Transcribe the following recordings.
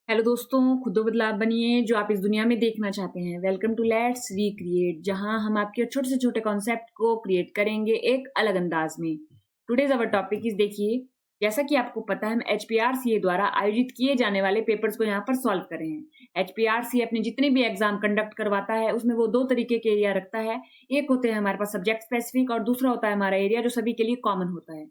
Hello दोस्तों, खुद बदलाव बनिए जो आप इस दुनिया में देखना चाहते हैं। वेलकम टू लेट्स रिक्रिएट, जहां हम आपके छोटे से छोटे कॉन्सेप्ट को क्रिएट करेंगे एक अलग अंदाज में। टुडेज अवर टॉपिक इज, देखिए, जैसा कि आपको पता है, हम HPRCA द्वारा आयोजित किए जाने वाले पेपर्स को यहाँ पर सॉल्व कर रहे हैं। HPRCA अपने जितने भी एग्जाम कंडक्ट करवाता है उसमें वो दो तरीके के एरिया रखता है। एक होते हैं हमारे पास सब्जेक्ट स्पेसिफिक और दूसरा होता है हमारा एरिया जो सभी के लिए कॉमन होता है।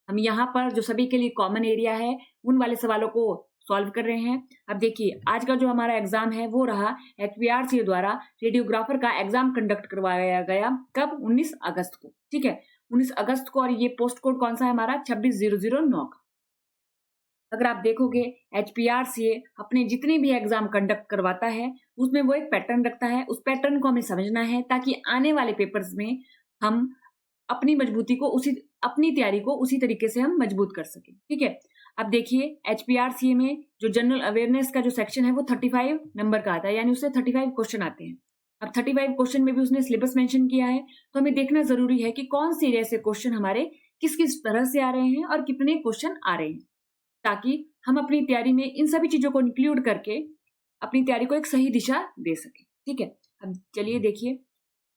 हम यहाँ पर जो सभी के लिए कॉमन एरिया है उन वाले सवालों को सॉल्व कर रहे हैं। अब देखिए, आज का जो हमारा एग्जाम है वो रहा HPRCA द्वारा रेडियोग्राफर का एग्जाम कंडक्ट करवाया गया। कब? 19 अगस्त को। ठीक है, 19 अगस्त को। और ये पोस्ट कोड कौन सा है हमारा? 26009 का। अगर आप देखोगे, HPRCA अपने जितने भी एग्जाम कंडक्ट करवाता है उसमें वो एक पैटर्न रखता है। उस पैटर्न को हमें समझना है ताकि आने वाले पेपर्स में हम अपनी मजबूती को अपनी तैयारी को उसी तरीके से हम मजबूत कर सके। ठीक है, अब देखिए, HPRCA में जो जनरल अवेयरनेस का जो सेक्शन है वो 35 नंबर का आता है, यानी उससे 35 क्वेश्चन आते हैं। अब 35 क्वेश्चन में भी उसने सिलेबस मेंशन किया है, तो हमें देखना जरूरी है कि कौन सी एरिया से क्वेश्चन हमारे किस किस तरह से आ रहे हैं और कितने क्वेश्चन आ रहे हैं, ताकि हम अपनी तैयारी में इन सभी चीजों को इंक्लूड करके अपनी तैयारी को एक सही दिशा दे सके। ठीक है, अब चलिए देखिए,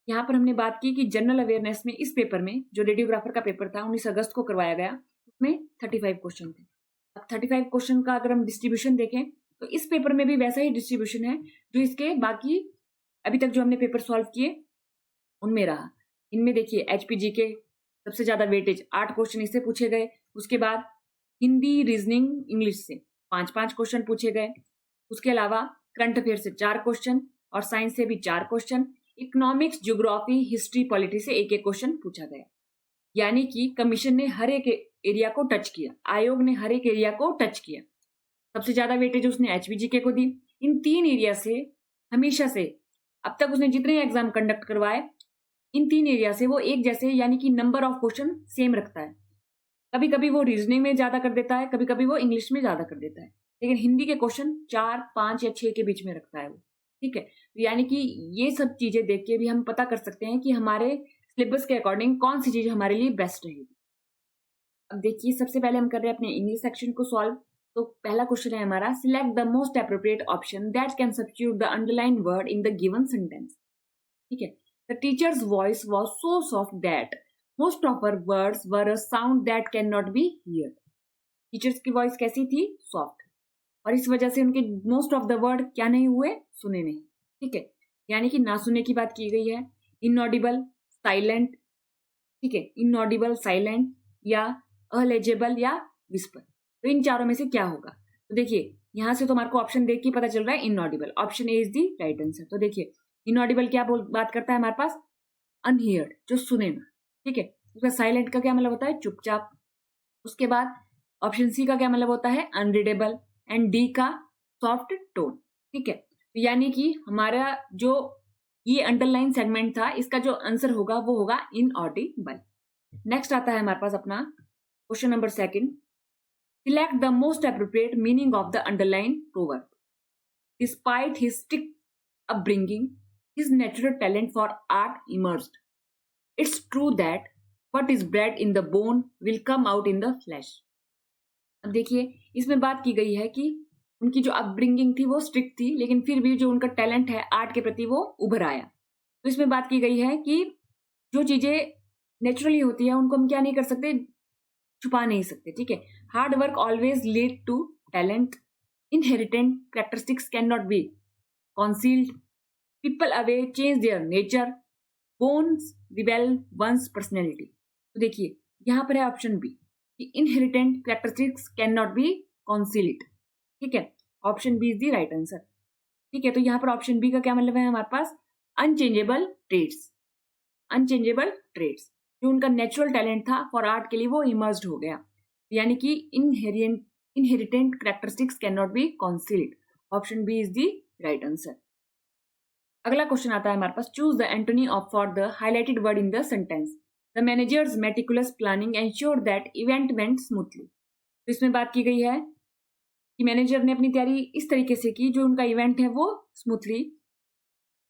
यहाँ पर हमने बात की कि जनरल अवेयरनेस में इस पेपर में जो रेडियोग्राफर का पेपर था 19 अगस्त को करवाया गया, उसमें 35 क्वेश्चन थे। अब 35 क्वेश्चन का अगर हम डिस्ट्रीब्यूशन देखें तो इस पेपर में भी वैसा ही डिस्ट्रीब्यूशन है जो इसके बाकी अभी तक जो हमने पेपर सॉल्व किए उनमें रहा। इनमें देखिए, HPG के सबसे ज्यादा वेटेज 8 क्वेश्चन इससे पूछे गए। उसके बाद हिंदी, रीजनिंग, इंग्लिश से 5-5 क्वेश्चन पूछे गए। उसके अलावा करंट अफेयर से 4 क्वेश्चन और साइंस से भी 4 question. Economics, geography, history, polity से एक एक क्वेश्चन पूछा गया। यानी कि कमीशन ने हर एक एरिया को टच किया, आयोग ने हर एक एरिया को टच किया। सबसे ज्यादा वेटेज उसने HPGK को दी। इन 3 एरिया से हमेशा से अब तक उसने जितने एग्जाम कंडक्ट करवाए, इन 3 एरिया से वो एक जैसे, यानी कि नंबर ऑफ क्वेश्चन सेम रखता है। कभी कभी वो रीजनिंग में ज्यादा कर देता है, कभी कभी वो इंग्लिश में ज्यादा कर देता है, लेकिन हिंदी के क्वेश्चन 4, 5 या 6 के बीच में रखता है वो। ठीक है, तो यानी कि ये सब चीजें देख के भी हम पता कर सकते हैं कि हमारे सिलेबस के अकॉर्डिंग कौन सी चीज हमारे लिए बेस्ट रहेगी। अब देखिए, सबसे पहले हम कर रहे हैं अपने इंग्लिश सेक्शन को सॉल्व। तो पहला क्वेश्चन है हमारा, select the most appropriate option that can substitute the underline word in the given sentence. ठीक है, the teachers voice was so soft that most of her words were a sound that can not B heard. Teachers की voice कैसी थी? Soft, और इस वजह से उनके मोस्ट ऑफ द वर्ड क्या नहीं हुए? सुने नहीं। ठीक है, यानी कि ना सुने की बात की गई है। इनऑडिबल, साइलेंट, ठीक है, इनऑडिबल, साइलेंट या अलेजेबल या विस्पर, तो इन चारों में से क्या होगा? तो देखिए, यहां से तो हमारे को ऑप्शन देख के पता चल रहा है inaudible. Option A is the right answer. तो देखिए, इनऑडिबल क्या बात करता है हमारे पास? अनहियर्ड, जो सुने ना। ठीक है, उसका साइलेंट का क्या मतलब होता है? चुपचाप। उसके बाद ऑप्शन सी का क्या मतलब होता है? अनरीडेबल। एंड डी का सॉफ्ट टोन। ठीक है, तो यानी कि हमारा जो ये अंडरलाइन सेगमेंट था, इसका जो आंसर होगा वो होगा इनऑडिबल। नेक्स्ट आता है हमारे पास अपना question number second, select the most appropriate meaning of the underline proverb. Despite his strict upbringing, his natural talent for art emerged. It's true that what is bred in the bone will come out in the flesh. अब देखिए, इसमें बात की गई है कि उनकी जो अपब्रिंगिंग थी वो स्ट्रिक्ट थी, लेकिन फिर भी जो उनका टैलेंट है आर्ट के प्रति वो उभर आया। तो इसमें बात की गई है कि जो चीजें नेचुरली होती है उनको हम क्या नहीं कर सकते? छुपा नहीं सकते। ठीक है, hard work always lead to talent, inherent characteristics can not be concealed, people away change their nature, bones reveal one's personality। तो देखिए, यहां पर है ऑप्शन बी कि inherent characteristics can not be concealed. ठीक है, option B is the right answer. ठीक है, तो यहां पर ऑप्शन बी का क्या मतलब है हमारे पास? Unchangeable traits. अनचेंजेबल ट्रेड्स, जो उनका नेचुरल टैलेंट था फॉर आर्ट के लिए वो इमर्ज हो गया, यानी कि inherent characteristics can not be concealed. Option B is the right answer. अगला क्वेश्चन आता है हमारे पास, choose the antonym of for the highlighted word in the sentence. The manager's meticulous planning ensure that event went smoothly. तो इसमें बात की गई है कि मैनेजर ने अपनी तैयारी इस तरीके से की जो उनका इवेंट है वो स्मूथली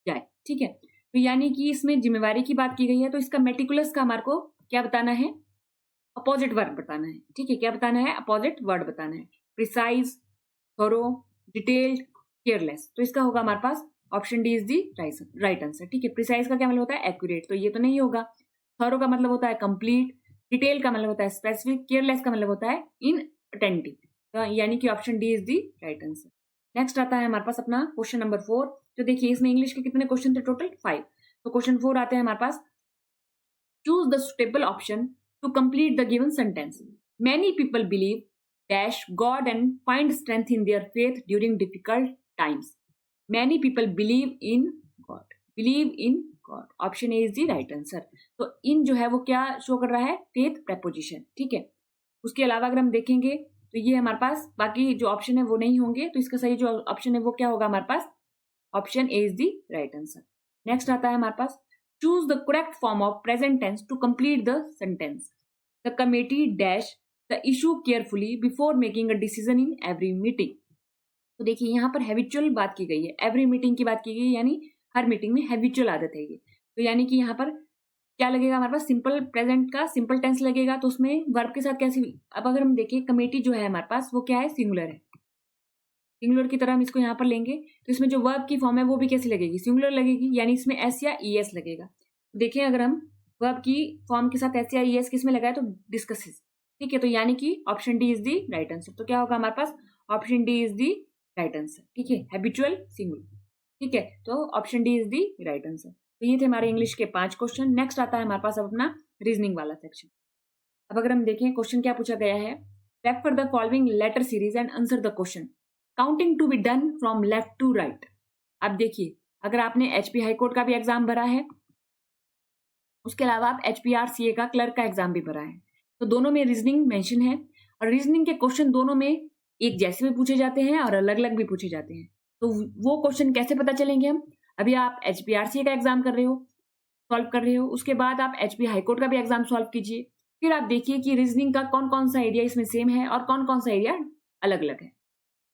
जाए। ठीक है, तो यानी कि इसमें जिम्मेवारी की बात की गई है, तो इसका मेटिकुलस का हमारे को क्या बताना है? अपोजिट वर्ड बताना है। ठीक है, क्या बताना है? अपोजिट वर्ड बताना है। Precise, thorough, detailed, careless. तो इसका होगा हमारे पास option D is the right answer. ठीक है, प्रिसाइज का क्या मतलब होता है? एक्यूरेट, तो ये तो नहीं होगा। थॉरो का मतलब होता है कंप्लीट, डिटेल का मतलब होता है स्पेसिफिक, केयरलेस का मतलब होता है इनअटेंटिव। तो यानी कि option D is the right answer. Next आता है हमारे पास अपना क्वेश्चन नंबर 4। तो देखिए इसमें इंग्लिश के कितने क्वेश्चन थे? टोटल 5। तो क्वेश्चन 4 आते हैं हमारे पास, choose the suitable option to complete the given sentence. Many people believe dash God and find strength in their faith during difficult times. Many people believe in God. Believe in God. Option A is the right answer. तो इन जो है वो क्या show कर रहा है? faith preposition. ठीक है, उसके अलावा अगर हम देखेंगे तो ये हमारे पास बाकी जो ऑप्शन है वो नहीं होंगे, तो इसका सही जो ऑप्शन है वो क्या होगा हमारे पास? Option A is the right answer. Next आता है हमारे पास, choose the correct form of present tense to complete the sentence. The committee dash the issue carefully before making a decision in every meeting. तो देखिए यहाँ पर habitual बात की गई है, एवरी मीटिंग की बात की गई है, यानी हर मीटिंग में हैबिचुअल आदत है ये। तो यानी कि यहाँ पर क्या लगेगा हमारे पास? सिंपल प्रेजेंट का सिंपल टेंस लगेगा, तो उसमें वर्ब के साथ कैसे? अब अगर हम देखें कमेटी जो है हमारे पास वो क्या है? सिंगुलर है। सिंगुलर की तरह हम इसको यहाँ पर लेंगे तो इसमें जो वर्ब की फॉर्म है वो भी कैसी लगेगी? सिंगुलर लगेगी, यानी इसमें एस या ई एस लगेगा। देखें अगर हम वर्ब की फॉर्म के साथ एस या ई एस किसमें लगाए तो डिस्कसेस। ठीक है, तो यानी कि option D is the right answer. तो क्या होगा हमारे पास? Option D is the right answer. ठीक है, हैबिचुअल सिंगुलर। ठीक है, तो option D is the right answer. तो ये थे हमारे इंग्लिश के 5 क्वेश्चन। नेक्स्ट आता है हमारे पास अब अपना रीजनिंग वाला सेक्शन। अब अगर हम देखें क्वेश्चन क्या पूछा गया है, refer the following letter series and answer the question, counting to be done from left to right. अब देखिए अगर आपने एचपी हाईकोर्ट का भी एग्जाम भरा है, उसके अलावा आप एचपीआरसीए का क्लर्क का एग्जाम भी भरा है, तो दोनों में रीजनिंग मेंशन है, और रीजनिंग के क्वेश्चन दोनों में एक जैसे भी पूछे जाते हैं और अलग अलग भी पूछे जाते हैं। तो वो क्वेश्चन कैसे पता चलेंगे हम? अभी आप एचपीआरसीए का एग्जाम कर रहे हो, सॉल्व कर रहे हो, उसके बाद आप एचपी हाईकोर्ट का भी एग्जाम सॉल्व कीजिए, फिर आप देखिए कि रीजनिंग का कौन कौन सा एरिया इसमें सेम है और कौन कौन सा एरिया अलग अलग है।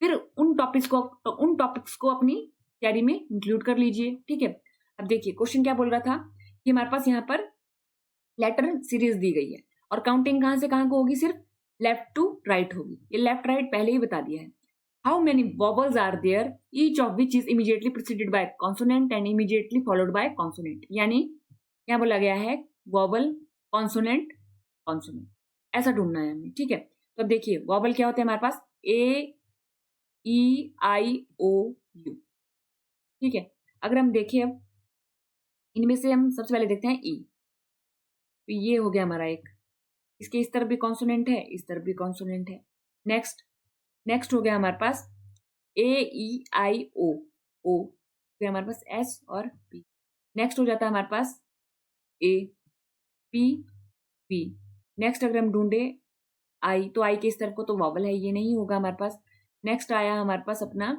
फिर उन टॉपिक्स को अपनी तैयारी में इंक्लूड कर लीजिए। ठीक है, अब देखिए क्वेश्चन क्या बोल रहा था कि हमारे पास यहाँ पर लेटर सीरीज दी गई है और काउंटिंग कहां से कहां को होगी? सिर्फ लेफ्ट टू राइट होगी। ये लेफ्ट राइट पहले ही बता दिया है। How many vowels are there each of which is immediately preceded by consonant and immediately followed by consonant. यानी क्या बोला गया है? वॉवल, कॉन्सोनेंट, कॉन्सोनेंट, ऐसा ढूंढना है हमें। ठीक है, तो अब देखिए वॉवल क्या होते हैं हमारे पास? ए, ई, आई, ओ, यू। ठीक है, अगर हम देखें अब इनमें से हम सबसे पहले देखते हैं ई। तो ये हो गया हमारा एक, इसके इस तरफ भी कॉन्सोनेंट है, इस तरफ भी कॉन्सोनेंट है। नेक्स्ट हो गया हमारे पास ए, ई, आई, ओ। ओ फिर हमारे पास एस और पी। नेक्स्ट हो जाता है हमारे पास ए, पी, पी। नेक्स्ट अगर हम ढूंढे आई, तो आई के इस तरफ को तो वॉवल है, ये नहीं होगा हमारे पास। नेक्स्ट आया हमारे पास अपना,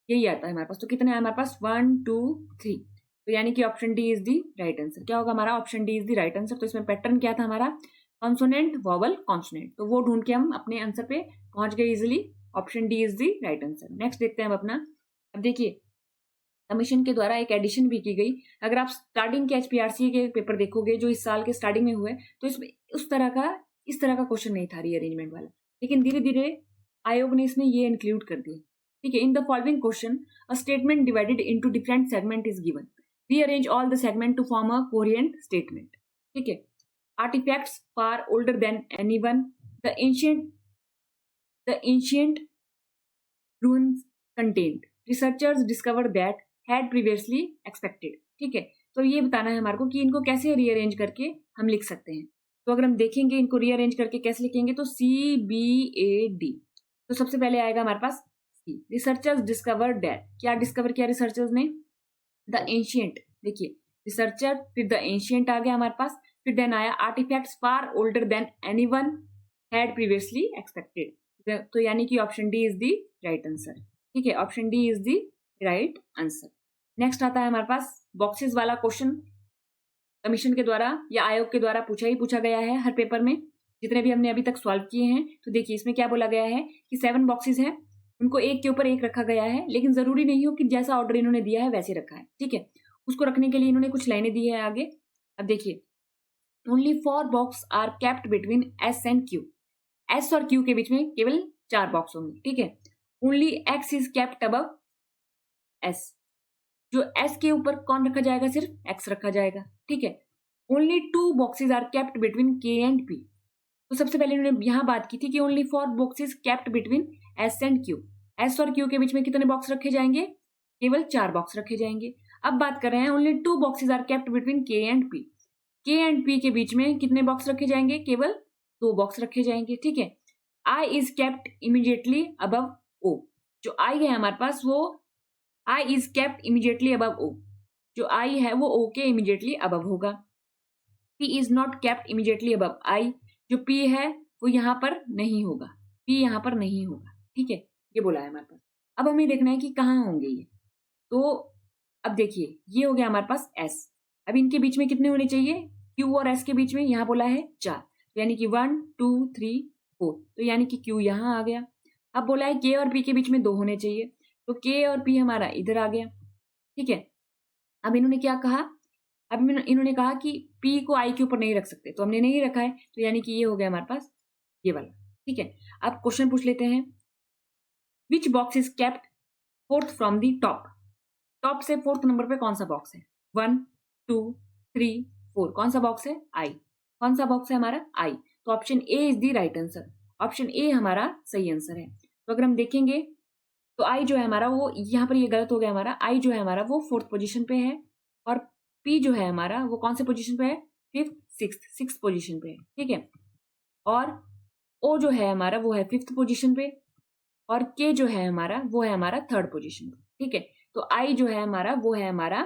यही आता है हमारे पास। तो कितने हैं हमारे पास? 1 2 3। तो यानी कि option D is the right answer. क्या होगा हमारा? Option D is the right answer. तो इसमें पैटर्न क्या था हमारा? Consonant, vowel, consonant. तो वो ढूंढ के हम अपने आंसर पे पहुंच गए easily. Option D is the right answer. Next देखते हैं हम अपना। अब देखिए कमीशन के द्वारा एक एडिशन भी की गई। अगर आप स्टार्टिंग के एचपीआरसी के पेपर देखोगे जो इस साल के स्टार्टिंग में हुए, तो इसमें इस तरह का क्वेश्चन नहीं था रीअरेंजमेंट वाला, लेकिन धीरे धीरे आयोग ने इसमें ये इंक्लूड कर दिया। ठीक है, in the following question a statement divided into different segment is given, rearrange all the segment to form a coherent statement. ठीक है, artifacts far older than anyone, the ancient ruins contained, researchers discovered that had previously expected। ठीक है, तो ये बताना है हमारे को कि इनको कैसे रीअरेंज करके हम लिख सकते हैं। तो अगर हम देखेंगे इनको रीअरेंज करके कैसे लिखेंगे, तो सी बी ए डी। तो सबसे पहले आएगा हमारे पास सी, रिसर्चर्स डिस्कवर्ड दैट। क्या डिस्कवर किया रिसर्चर्स ने? The ancient. देखिए रिसर्चर, फिर द एंशिएंट आ गया हमारे पास, फिर देन आया artifacts far older than anyone had previously expected. तो यानी कि option D is the right answer. ठीक है, option D is the right answer. Next आता है हमारे पास बॉक्सेस वाला क्वेश्चन। कमीशन के द्वारा या आयोग के द्वारा पूछा गया है हर पेपर में, जितने भी हमने अभी तक सॉल्व किए हैं। तो देखिए इसमें क्या बोला गया है कि 7 बॉक्सेस हैं, उनको एक के ऊपर एक रखा गया है, लेकिन जरूरी नहीं हो कि जैसा ऑर्डर इन्होंने दिया है वैसे रखा है। ठीक है, उसको रखने के लिए इन्होंने कुछ लाइनें दी है आगे। अब देखिए only 4 box are kept between S and Q. S और क्यू के बीच में केवल 4 बॉक्स होंगे। ठीक है, only X is kept above S, जो एस के ऊपर कौन रखा जाएगा, सिर्फ एक्स रखा जाएगा, ठीक है। Only 2 boxes are kept between K and P, तो सबसे पहले इन्होंने यहां बात की थी कि only 4 boxes kept between S and Q, S और क्यू के बीच में कितने बॉक्स रखे जाएंगे, केवल 4 बॉक्स रखे जाएंगे। अब बात कर रहे हैं only 2 boxes are kept between K and P, K and P के बीच में कितने बॉक्स रखे जाएंगे, केवल 2 बॉक्स रखे जाएंगे, ठीक है। I is kept immediately above ओ, जो आई है हमारे पास वो I is kept immediately above ओ, जो आई है वो ओ के इमीडिएटली अबव होगा। P is not kept immediately above I, जो पी है वो यहां पर नहीं होगा, पी यहां पर नहीं होगा, ठीक है। ये बोला है हमारे पास। अब हमें देखना है कि कहाँ होंगे ये, तो अब देखिए ये हो गया हमारे पास एस, अब इनके बीच में कितने होने चाहिए, क्यू और एस के बीच में यहाँ बोला है 4, तो यानी कि 1 2 3 4, तो यानी कि क्यू यहाँ आ गया। अब बोला है के और पी के बीच में 2 होने चाहिए, तो के और पी हमारा इधर आ गया, ठीक है। अब इन्होंने क्या कहा, अब इन्होंने कहा कि पी को आई के ऊपर नहीं रख सकते, तो हमने नहीं रखा है, तो यानी कि ये हो गया हमारे पास ये वाला, ठीक है। अब क्वेश्चन पूछ लेते हैं, which box is kept fourth from the top, top से 4th नंबर पे कौन सा बॉक्स है, 1 2 3 4, कौन सा बॉक्स है, आई, कौन सा बॉक्स है हमारा, आई, तो option A is the right answer, option A हमारा सही आंसर है। तो अगर हम देखेंगे तो आई जो है हमारा वो यहाँ पर ये गलत हो गया हमारा, आई जो है हमारा वो 4th पोजीशन पे है, और पी जो है हमारा वो कौन से पोजीशन पे है, 5th 6th पोजीशन पे है, ठीक है। और ओ जो है हमारा वो है 5th पोजीशन पे, और के जो है हमारा वो है हमारा 3rd पोजीशन पे, ठीक है। तो आई जो है हमारा वो है हमारा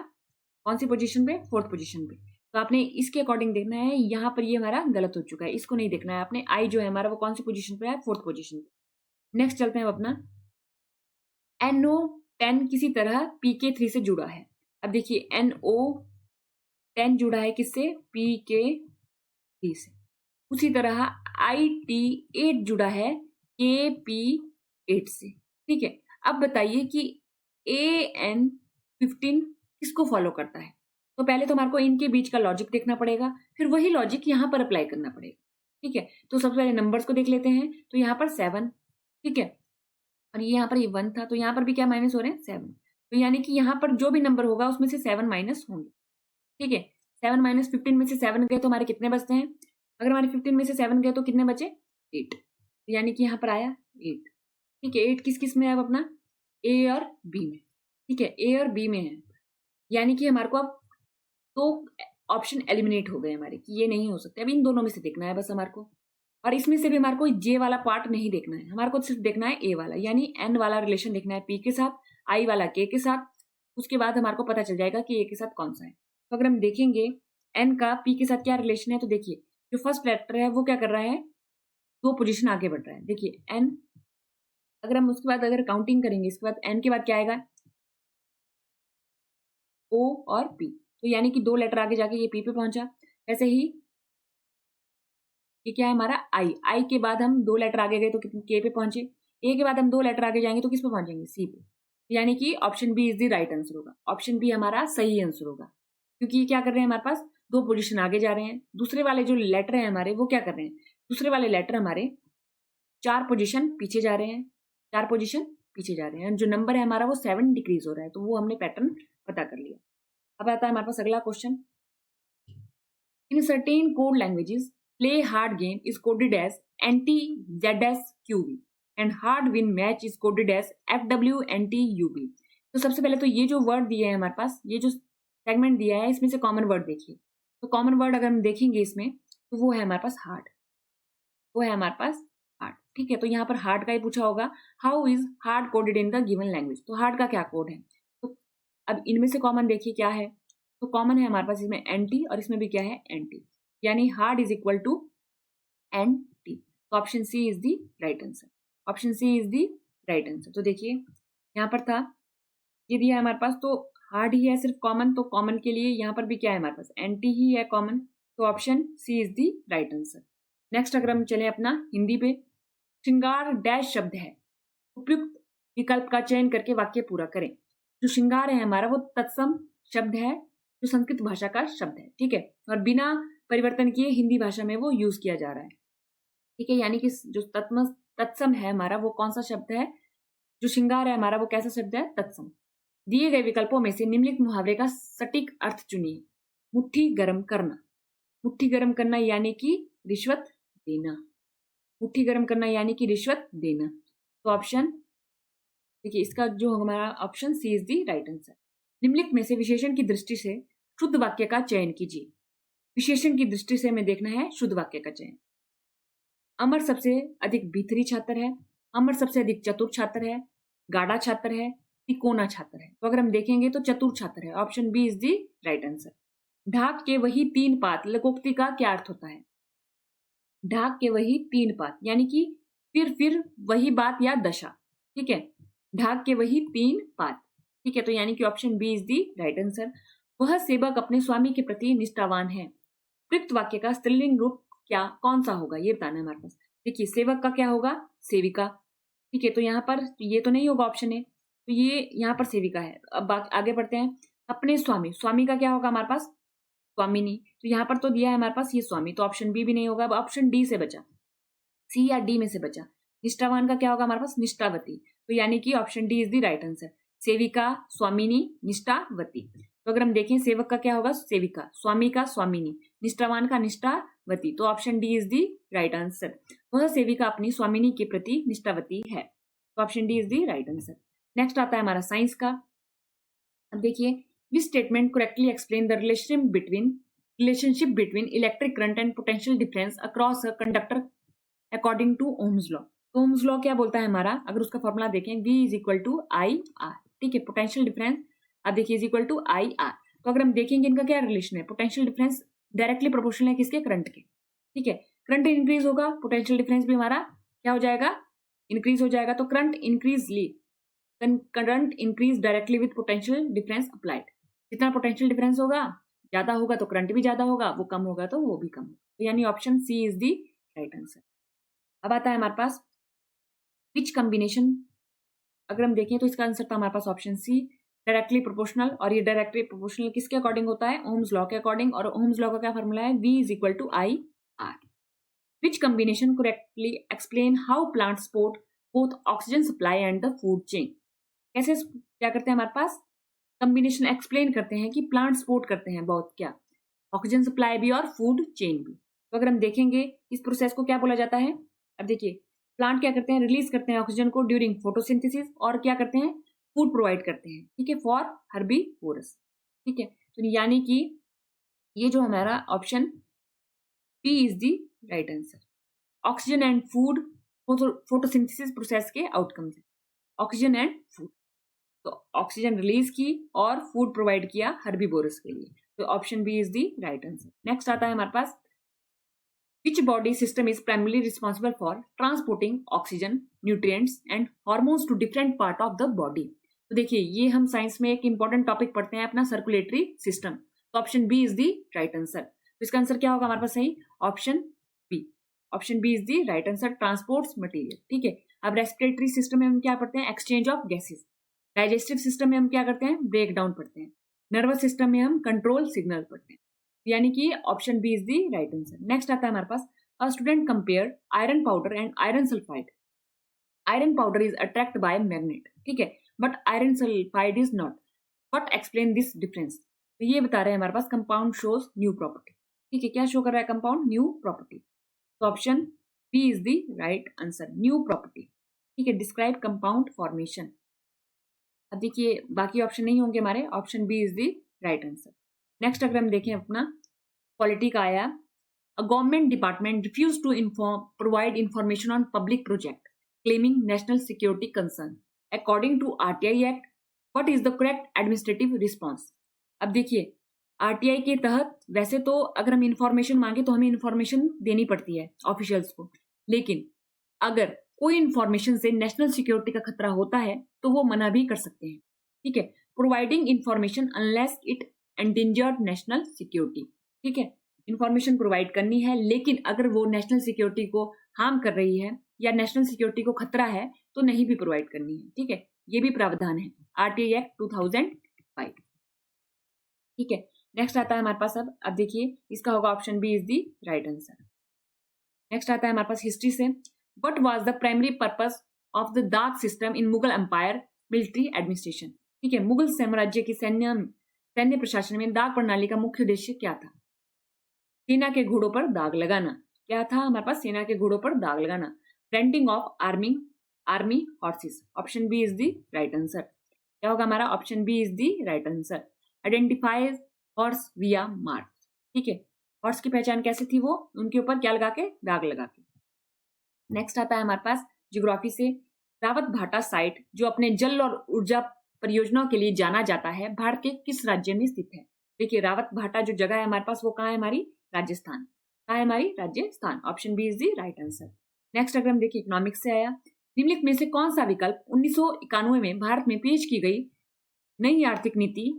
कौन सी पोजीशन पे, 4th पोजीशन पे। तो आपने इसके अकॉर्डिंग देखना है, यहाँ पर ये हमारा गलत हो चुका है, इसको नहीं देखना है आपने, आई जो है हमारा वो कौन सी पोजीशन पे है, 4th पोजीशन पे। नेक्स्ट चलते हैं अपना, NO10 किसी तरह PK3 से जुड़ा है। अब देखिए NO10 जुड़ा है किससे, PK3 से, उसी तरह IT8 जुड़ा है KP8 से, ठीक है। अब बताइए कि AN15 किसको फॉलो करता है, तो पहले तो हमारे को इनके बीच का लॉजिक देखना पड़ेगा, फिर वही लॉजिक यहाँ पर अप्लाई करना पड़ेगा, ठीक है। तो सबसे पहले नंबर्स को देख लेते हैं, तो यहाँ पर 7, ठीक है, और ये यहाँ पर ये 1 था, तो यहाँ पर भी क्या माइनस हो रहे हैं, 7, तो यानी कि यहाँ पर जो भी नंबर होगा उसमें से 7 माइनस होंगे, ठीक है। 7 माइनस 15 में से 7 गए तो हमारे कितने बचते हैं, अगर हमारे 15 में से 7 गए तो कितने बचे, 8, तो यानी कि यहाँ पर आया 8, ठीक है। 8 किस किस में है अब अपना, ए और बी में, ठीक है, ए और बी में है, यानी कि हमारे को अब 2 ऑप्शन एलिमिनेट हो गए हमारे, कि ये नहीं हो सकते, अब इन दोनों में से देखना है बस हमारे को, और इसमें से भी हमारे को जे वाला पार्ट नहीं देखना है, हमारे को सिर्फ देखना है ए वाला, यानी एन वाला रिलेशन देखना है पी के साथ, आई वाला के के साथ, उसके बाद हमारे को पता चल जाएगा कि ए के साथ कौन सा है। तो अगर हम देखेंगे एन का पी के साथ क्या रिलेशन है, तो देखिए जो फर्स्ट लेटर है वो क्या कर रहा है, 2 पोजीशन आगे बढ़ रहा है, देखिए एन, अगर हम उसके बाद अगर काउंटिंग करेंगे, इसके बाद एन के बाद क्या आएगा, ओ और पी, तो यानी कि 2 लेटर आगे जाके ये पी पे पहुंचा। ऐसे ही ये क्या है हमारा आई, आई के बाद हम 2 लेटर आगे गए तो के पे पहुंचे, ए के बाद हम 2 लेटर आगे जाएंगे तो किस पे पहुंचेंगे, सी पे, यानी कि option B is the right answer होगा, ऑप्शन बी हमारा सही आंसर होगा, क्योंकि ये क्या कर रहे हैं हमारे पास 2 पोजीशन आगे जा रहे हैं, दूसरे वाले जो लेटर है हमारे वो क्या कर रहे हैं, दूसरे वाले लेटर हमारे 4 पोजीशन पीछे जा रहे हैं, 4 पोजीशन पीछे जा रहे हैं, जो नंबर है हमारा वो 7 डिक्रीज हो रहा है, तो वो हमने पैटर्न पता कर लिया। अब आता है हमारे पास अगला question, in certain code languages play hard game is coded as NTZSQB and hard win match is coded as FWNTUB। तो सबसे पहले तो ये जो वर्ड दिया है हमारे पास, ये जो सेगमेंट दिया है इसमें से कॉमन वर्ड देखिए, तो कॉमन वर्ड अगर हम देखेंगे इसमें तो वो है हमारे पास हार्ड, वो है हमारे पास हार्ड, ठीक है। तो यहाँ पर हार्ड का ही पूछा होगा, how is hard coded in the given language, तो हार्ड का क्या कोड है, तो अब इनमें से कॉमन देखिए क्या है, तो कॉमन है हमारे पास इसमें एनटी और इसमें भी क्या है एनटी, यानी hard is equal to N T, तो option C is the right answer, option C is the right answer. तो देखिए यहाँ पर था ये दिया है हमारे पास, तो हार्ड ही है सिर्फ कॉमन, तो कॉमन के लिए यहाँ पर भी क्या है हमारे पास एंटी ही है कॉमन, तो option C is the right answer. Next अगर हम चले अपना हिंदी पे, श्रृंगार डैश शब्द है, उपयुक्त विकल्प का चयन करके वाक्य पूरा करें। जो श्रृंगार है हमारा वो तत्सम शब्द है, जो संस्कृत भाषा का शब्द है, ठीक है, और बिना परिवर्तन किए हिंदी भाषा में वो यूज किया जा रहा है, ठीक है, यानी कि जो तत्सम है हमारा वो कौन सा शब्द है, जो श्रृंगार है हमारा वो कैसा शब्द है? तत्सम। दिए गए विकल्पों में से निम्नलिखित मुहावरे का सटीक अर्थ चुनिए। मुट्ठी गर्म करना, मुट्ठी गर्म करना यानी कि रिश्वत देना, मुट्ठी गर्म करना यानी कि रिश्वत देना। तो ऑप्शन देखिए, इसका जो हमारा option C is the right answer. निम्नलिखित में से विशेषण की दृष्टि से शुद्ध वाक्य का चयन कीजिए। विशेषण की दृष्टि से हमें देखना है शुद्ध वाक्य का चयन। अमर सबसे अधिक भीतरी छात्र है, अमर सबसे अधिक चतुर छात्र है, गाढ़ा छात्र है, तिकोना छात्र है। तो अगर हम देखेंगे तो चतुर छात्र है, option B is the right answer. ढाक के वही तीन पात लकोक्ति का क्या अर्थ होता है? ढाक के वही तीन पात यानी कि फिर वही बात या दशा, ठीक है। ढाक के वही तीन पात, ठीक है। तो यानी कि option B is the right answer. वह सेवक अपने स्वामी के प्रति निष्ठावान है। प्रयुक्त वाक्य का स्त्रीलिंग रूप क्या कौन सा होगा ये बताना है हमारे पास। देखिए, सेवक का क्या होगा? सेविका, ठीक है। तो यहाँ पर ये तो नहीं होगा ऑप्शन है, तो ये यहाँ पर सेविका है। अब आगे बढ़ते हैं। अपने स्वामी, स्वामी का क्या होगा हमारे पास? स्वामिनी। तो यहाँ पर तो दिया है हमारे पास ये स्वामी, तो ऑप्शन बी भी नहीं होगा। अब ऑप्शन डी से बचा, सी या डी में से बचा। निष्ठावान का क्या होगा हमारे पास? निष्ठावती। तो यानी कि option D is the right answer. सेविका, स्वामिनी, निष्ठावती। तो अगर हम देखें सेवक का क्या होगा? सेविका, स्वामी का स्वामिनी, निष्ठावान का निष्ठावती। तो option D is the right answer. वह सेविका अपनी स्वामिनी के प्रति निष्ठावती है। तो option D is the right answer. Next आता है हमारा साइंस का। अब देखिए, this statement correctly explain the relationship between electric current and potential difference across a conductor according to Ohm's law. तो ओम्स लॉ क्या बोलता है हमारा? अगर उसका फॉर्मूला देखें, V is equal to I R, ठीक है। पोटेंशियल डिफरेंस अब देखिए is equal to I R. तो अगर हम देखेंगे इनका क्या रिलेशन है, पोटेंशियल डिफरेंस डायरेक्टली प्रोपोर्शनल है किसके? करंट के, ठीक है। करंट इंक्रीज होगा, पोटेंशियल डिफरेंस भी हमारा क्या हो जाएगा? इंक्रीज हो जाएगा। तो current increase directly with potential difference applied. जितना पोटेंशियल डिफरेंस होगा ज्यादा होगा तो करंट भी ज्यादा होगा, वो कम होगा तो वो भी कम होगा। तो यानी option C is the right answer. अब आता है हमारे पास विच कॉम्बिनेशन। अगर हम देखें तो इसका आंसर था हमारे पास ऑप्शन सी, डायरेक्टली प्रोपोर्शनल। और ये डायरेक्टली प्रोपोर्शनल किसके अकॉर्डिंग होता है? ओम्स लॉ के अकॉर्डिंग। और ओम्स लॉ का क्या फॉर्मूला है? V is equal to I R. Which combination correctly explain how plant support both oxygen supply and the food chain. कैसे क्या करते हैं हमारे पास? कॉम्बिनेशन एक्सप्लेन करते हैं कि प्लांट सपोर्ट करते हैं बहुत क्या, ऑक्सीजन सप्लाई भी और फूड चेन भी। तो अगर हम देखेंगे इस प्रोसेस को क्या बोला जाता है? अब देखिए, प्लांट क्या करते हैं? रिलीज करते हैं ऑक्सीजन को ड्यूरिंग फोटोसिंथेसिस, और क्या करते हैं? फूड प्रोवाइड करते हैं, ठीक है, फॉर हर्बीवोरस, ठीक है। तो यानी कि ये जो हमारा option B is the right answer. Oxygen and food photosynthesis process के आउटकम्स है, ऑक्सीजन एंड फूड। तो ऑक्सीजन रिलीज की और फूड प्रोवाइड किया हर्बीवोरस के लिए। तो option B is the right answer. Next आता है हमारे पास which body system is primarily responsible for transporting oxygen, nutrients and hormones to different part of the body। तो देखिए, ये हम साइंस में एक इंपॉर्टेंट टॉपिक पढ़ते हैं अपना, सर्कुलेटरी सिस्टम। तो option B is the right answer. तो इसका आंसर क्या होगा हमारे पास? सही option B. Option B is the right answer, transports material, ठीक है। अब रेस्पिरेटरी सिस्टम में हम क्या पढ़ते हैं? Exchange of gases. Digestive system में हम क्या करते हैं? ब्रेक डाउन पढ़ते हैं। नर्वस सिस्टम में हम कंट्रोल सिग्नल पढ़ते हैं। यानी कि option B is the right answer. Next आता है हमारे पास a student compare iron powder and iron sulphide. Iron powder is attract by magnet, ठीक है, but iron sulphide is not. What explain this difference? तो ये बता रहे हैं हमारे पास कंपाउंड शोज न्यू प्रॉपर्टी, ठीक है। क्या शो कर रहा है? Compound new property. तो option B is the right answer, new property, ठीक है। Describe compound formation. अब देखिए, बाकी ऑप्शन नहीं होंगे हमारे, option B is the right answer. Next अगर हम देखें अपना पॉलिटी का आया, a government department refused to provide information on public project claiming national security concern according to RTI Act, what is the correct administrative response? अब देखिए, RTI के तहत वैसे तो अगर हम इंफॉर्मेशन मांगे तो हमें इंफॉर्मेशन देनी पड़ती है ऑफिशियल्स को, लेकिन अगर कोई इंफॉर्मेशन से नेशनल सिक्योरिटी का खतरा होता है तो वो मना भी कर सकते हैं, ठीक है। Providing information unless it endangered national security, ठीक है। इंफॉर्मेशन प्रोवाइड करनी है, लेकिन अगर वो नेशनल सिक्योरिटी को हार्म कर रही है या नेशनल सिक्योरिटी को खतरा है तो नहीं भी प्रोवाइड करनी है, ठीक है। ये भी प्रावधान है आरटीआई एक्ट 2005, ठीक है। नेक्स्ट आता है हमारे पास अब देखिए, इसका होगा option B is the right answer. Next आता है हमारे पास हिस्ट्री से, what was the primary purpose of the dagh system in Mughal empire military administration. ठीक है, मुगल साम्राज्य की सैन्य प्रशासन में दाग प्रणाली का मुख्य उद्देश्य क्या था? सेना के घोड़ों पर दाग लगाना। क्या था हमारे पास? सेना के घोड़ों पर दाग लगाना। Branding of army horses. Option B is the right answer. क्या होगा हमारा? Option B is the right answer. Identify horse via mark. ठीक है, हॉर्स की पहचान कैसे थी? वो उनके ऊपर क्या लगा के? दाग लगा के। नेक्स्ट आता है हमारे पास ज्योग्राफी से। रावत भाटा साइट जो अपने जल और ऊर्जा परियोजनाओं के लिए जाना जाता है, भारत के किस राज्य में स्थित है? देखिए, रावत भाटा जो जगह है हमारे पास, वो कहाँ है? हमारी राजस्थान। कहाँ है? हमारी Rajasthan. Option B is the right answer. Next अगर हम देखिए, इकोनॉमिक्स से आया। निम्नलिखित में से कौन सा विकल्प 1991 में भारत में पेश की गई नई आर्थिक नीति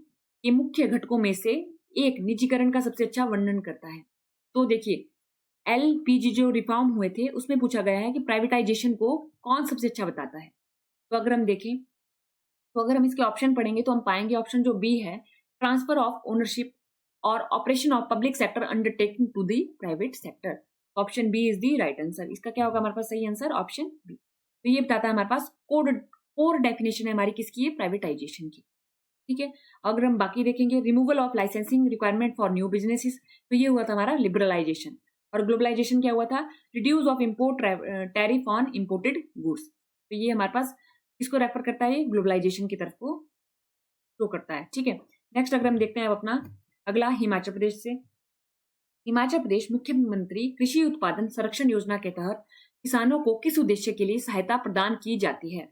के मुख्य घटकों में से एक निजीकरण का सबसे अच्छा वर्णन करता है? तो देखिए, एलपीजी जो रिफॉर्म हुए थे उसमें पूछा गया है कि प्राइवेटाइजेशन को कौन सबसे अच्छा बताता है। तो अगर हम देखें, तो अगर हम इसके ऑप्शन पढ़ेंगे तो हम पाएंगे ऑप्शन जो बी है, ट्रांसफर ऑफ ओनरशिप और operation of public sector undertaking to the private sector. Option B is the right answer. इसका क्या होगा हमारे पास सही आंसर? Option B. तो ये बताता है हमारे पास कोर डेफिनेशन है हमारी किसकी है? प्राइवेटाइजेशन की। ठीक है, अगर हम बाकी देखेंगे, removal of licensing requirement for new businesses, तो ये हुआ था हमारा लिबरलाइजेशन। और ग्लोबलाइजेशन क्या हुआ था? Reduce of import tariff on imported goods. तो ये हमारे पास किसको रेफर करता है? ग्लोबलाइजेशन की तरफ को शो करता है। ठीक है, नेक्स्ट अगर हम देखते हैं अब अपना अगला हिमाचल प्रदेश से। हिमाचल प्रदेश मुख्यमंत्री कृषि उत्पादन संरक्षण योजना के तहत किसानों को किस उद्देश्य के लिए सहायता प्रदान की जाती है?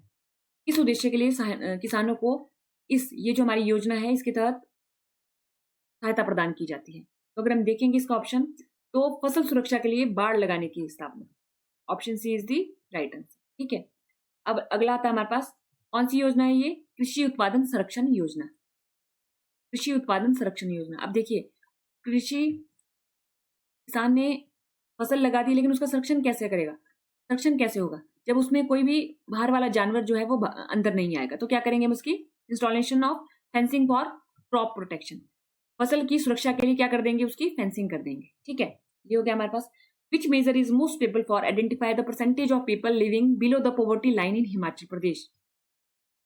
किस उद्देश्य के लिए किसानों को ये जो हमारी योजना है इसके तहत सहायता प्रदान की जाती है? तो अगर हम देखेंगे इसका ऑप्शन, तो फसल सुरक्षा के लिए बाड़ लगाने की स्थापना। Option C is the right answer. ठीक है, अब अगला आता है हमारे पास, कौन सी योजना है ये? कृषि उत्पादन संरक्षण योजना। कृषि उत्पादन संरक्षण योजना। अब देखिए, किसान ने फसल लगा दी, लेकिन उसका संरक्षण कैसे करेगा? संरक्षण कैसे होगा? जब उसमें कोई भी बाहर वाला जानवर जो है वो अंदर नहीं आएगा। तो क्या करेंगे हम उसकी? Installation of fencing for crop protection. फसल की सुरक्षा के लिए क्या कर देंगे? उसकी फेंसिंग कर देंगे। ठीक है, ये हो गया हमारे पास। Which measure is most suitable for identify the percentage of people living below the poverty line in Himachal Pradesh?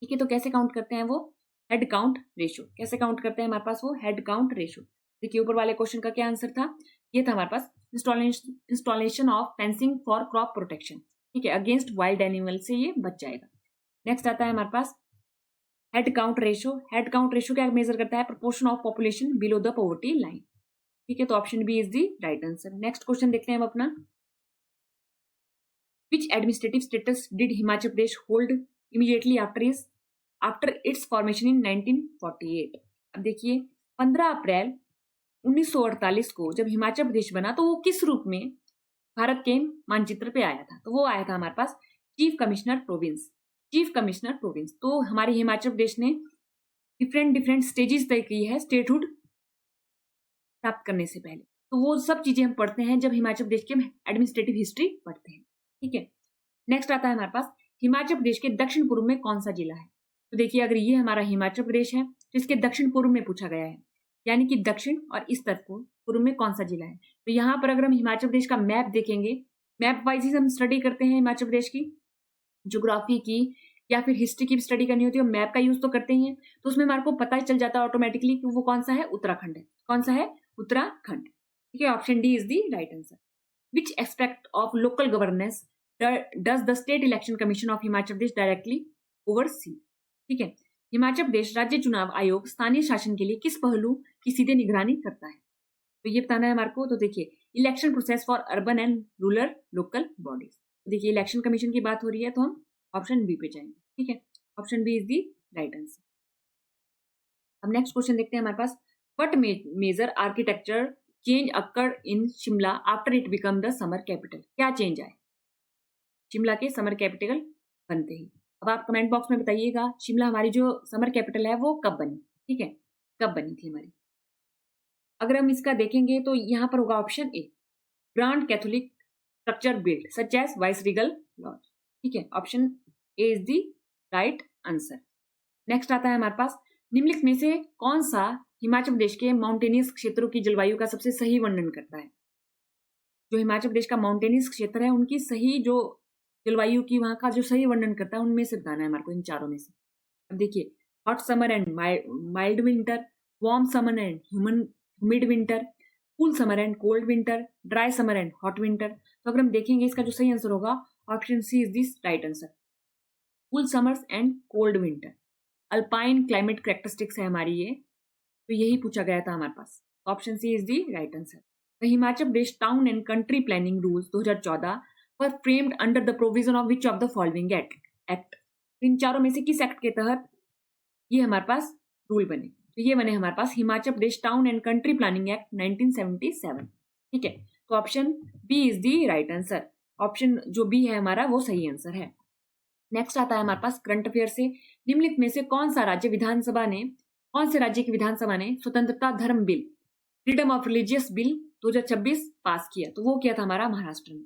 ठीक है, तो कैसे काउंट करते हैं वो? Head count ratio. कैसे काउंट करते हैं हमारे पास वो? Head count ratio. देखिए, ऊपर वाले क्वेश्चन का क्या आंसर था? ये था हमारे पास installation of fencing for crop protection. ठीक है, अगेंस्ट वाइल्ड एनिमल से ये बच जाएगा। नेक्स्ट आता है हमारे पास head count ratio. Head count ratio क्या मेजर करता है? Proportion of population below the poverty line. ठीक है, तो option B is the right answer. Next question देखते हैं हम अपना, which administrative status did Himachal Pradesh hold immediately after its formation in 1948? अब देखिए, 15 अप्रैल 1948 को जब हिमाचल प्रदेश बना तो वो किस रूप में भारत के मानचित्र पे आया था? तो वो आया था हमारे पास chief commissioner province. Chief commissioner province. तो हमारे हिमाचल प्रदेश ने डिफरेंट स्टेजेस तय की है स्टेटहुड प्राप्त करने से पहले। तो वो सब चीजें हम पढ़ते हैं जब हिमाचल प्रदेश के एडमिनिस्ट्रेटिव हिस्ट्री पढ़ते हैं। ठीक है, नेक्स्ट आता है हमारे पास, हिमाचल प्रदेश के दक्षिण पूर्व में कौन सा जिला है? तो देखिए, अगर ये हमारा हिमाचल प्रदेश है तो इसके दक्षिण पूर्व में पूछा गया है, यानी कि दक्षिण और इस तरफ को पूर्व में कौन सा जिला है? तो यहाँ पर अगर हम हिमाचल प्रदेश का मैप देखेंगे, मैप वाइज ही हम स्टडी करते हैं हिमाचल प्रदेश की, ज्योग्राफी की या फिर हिस्ट्री की भी स्टडी करनी होती है, मैप का यूज तो करते ही हैं। तो उसमें हमारे को पता ही चल जाता है ऑटोमेटिकली कि वो कौन सा है? उत्तराखंड है। कौन सा है? उत्तराखंड। ठीक है, option D is the right answer. Which aspect of local governance does the state election commission of Himachal Pradesh directly oversee? ठीक है, हिमाचल प्रदेश राज्य चुनाव आयोग स्थानीय शासन के लिए किस पहलू की सीधे निगरानी करता है? तो ये बताना है हमारे को। तो देखिए, election process for urban and rural local bodies. तो देखिए, इलेक्शन कमीशन की बात हो रही है तो हम ऑप्शन बी पे जाएंगे। ठीक है, option B is the right answer. अब नेक्स्ट क्वेश्चन देखते हैं हमारे पास, what major architecture change occurred in Shimla after it become the summer capital? क्या चेंज आए शिमला के समर कैपिटल बनते ही? अब आप कमेंट बॉक्स में बताइएगा, शिमला हमारी जो समर कैपिटल है वो कब बनी? ठीक है, कब बनी थी हमारी? अगर हम इसका देखेंगे तो यहाँ पर होगा option A, grand Catholic structure build such as vice regal lodge. ठीक है, option A is the right answer. Next आता है हमारे पास, निम्नलिखित में से कौन सा हिमाचल प्रदेश के माउंटेनियस क्षेत्रों की जलवायु का सबसे सही वर्णन करता है? जो हिमाचल प्रदेश का माउंटेनियस क्षेत्र है उनकी सही जो जलवायु की वहाँ का जो सही वर्णन करता है उनमें से बताना है हमारे को, इन चारों में से। अब देखिए, hot summer and mild winter, warm summer and humid winter, cool summer and cold winter, dry summer and hot winter. तो अगर हम देखेंगे इसका जो सही आंसर होगा, option C is this right answer, cool summers and cold winter. Alpine climate characteristics है हमारी ये, तो यही पूछा गया था हमारे पास। Option C is the right answer. The Himachal Pradesh town and country planning rules 2014 were framed under the provision of which of the following act. इन चारों में से किस एक्ट के तहत ये हमारे पास रूल बने? तो ये बने हमारे पास Himachal Pradesh town and country planning act 1977। ठीक है, तो option B is the right answer. Option जो बी है हमारा वो सही आंसर है। नेक्स्ट आता है हमारे पास करंट अफेयर से, निम्नलिखित में से कौन से राज्य की विधानसभा ने स्वतंत्रता धर्म bill, freedom of religious bill 2026 पास किया? तो वो किया था हमारा महाराष्ट्र में।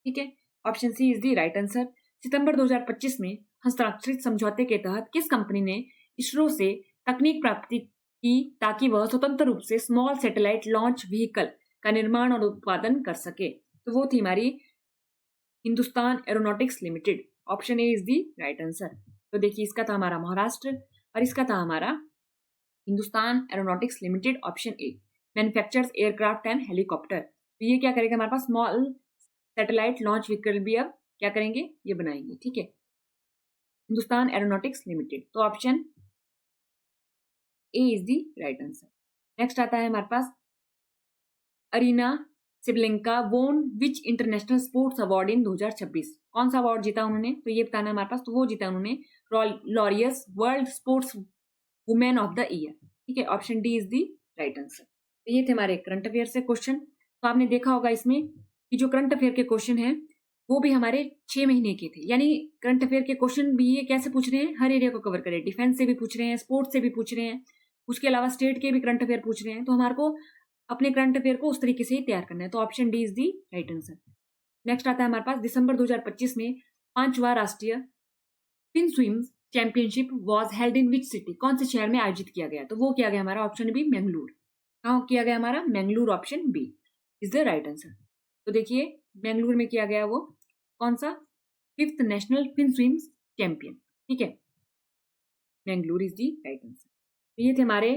ठीक है, option C is the right answer. सितंबर 2025 में हस्ताक्षरित समझौते के तहत किस कंपनी ने इसरो से तकनीक प्राप्ति की ताकि वह स्वतंत्र रूप से स्मॉल सैटेलाइट लॉन्च व्हीकल का निर्माण और उत्पादन कर सके? तो वो थी हमारी Hindustan Aeronautics Limited. Option A is the right answer. तो देखिए, इसका था हमारा महाराष्ट्र और इसका था हमारा Hindustan Aeronautics Limited. Option A manufactures aircraft and helicopter. तो ये क्या करेगा हमारे पास, स्मॉल सैटेलाइट लॉन्च व्हीकल भी अब क्या करेंगे, ये बनाएंगे। ठीक है, हिंदुस्तान एरोनॉटिक्स लिमिटेड। तो option A is the right answer. Next आता है हमारे पास, Aryna Sabalenka won which international sports award in 2026। कौन सा अवार्ड जीता उन्होंने? तो ये बताना है हमारे पास। तो वो जीता उन्होंने Laureus world sports women of the year. ठीक है, option D is the right answer. तो ये थे हमारे करंट अफेयर से क्वेश्चन। तो आपने देखा होगा इसमें कि जो करंट अफेयर के क्वेश्चन हैं वो भी हमारे 6 महीने के थे, यानी करंट अफेयर के क्वेश्चन भी ये कैसे पूछ रहे हैं, हर एरिया को कवर करें। डिफेंस से भी पूछ रहे हैं, स्पोर्ट्स से भी पूछ रहे हैं, उसके अलावा स्टेट के भी करंट अफेयर पूछ रहे हैं। तो हमारे को अपने करंट अफेयर को उस तरीके से ही तैयार करना है। तो option D is the right answer. Next आता है हमारे पास, दिसंबर 2025 में 5वां राष्ट्रीय fin swims championship was held in which city. कौन से शहर में आयोजित किया गया? तो वो किया गया हमारा ऑप्शन बी मैंगलोर। कहाँ किया गया हमारा? Mangalore. Option B is the right answer. तो देखिए, मैंगलोर में किया गया वो कौन सा, 5th national fin swims champion. ठीक है, Mangalore is the right answer. तो ये थे हमारे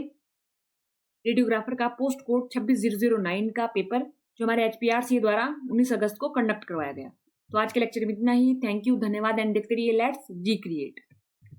रेडियोग्राफर का पोस्ट कोड 26009 का पेपर, जो हमारे HPRC द्वारा 19 अगस्त को कंडक्ट करवाया गया। तो आज के लेक्चर में इतना ही। थैंक यू, धन्यवाद एंड देखते रहिए लेट्स जी क्रिएट।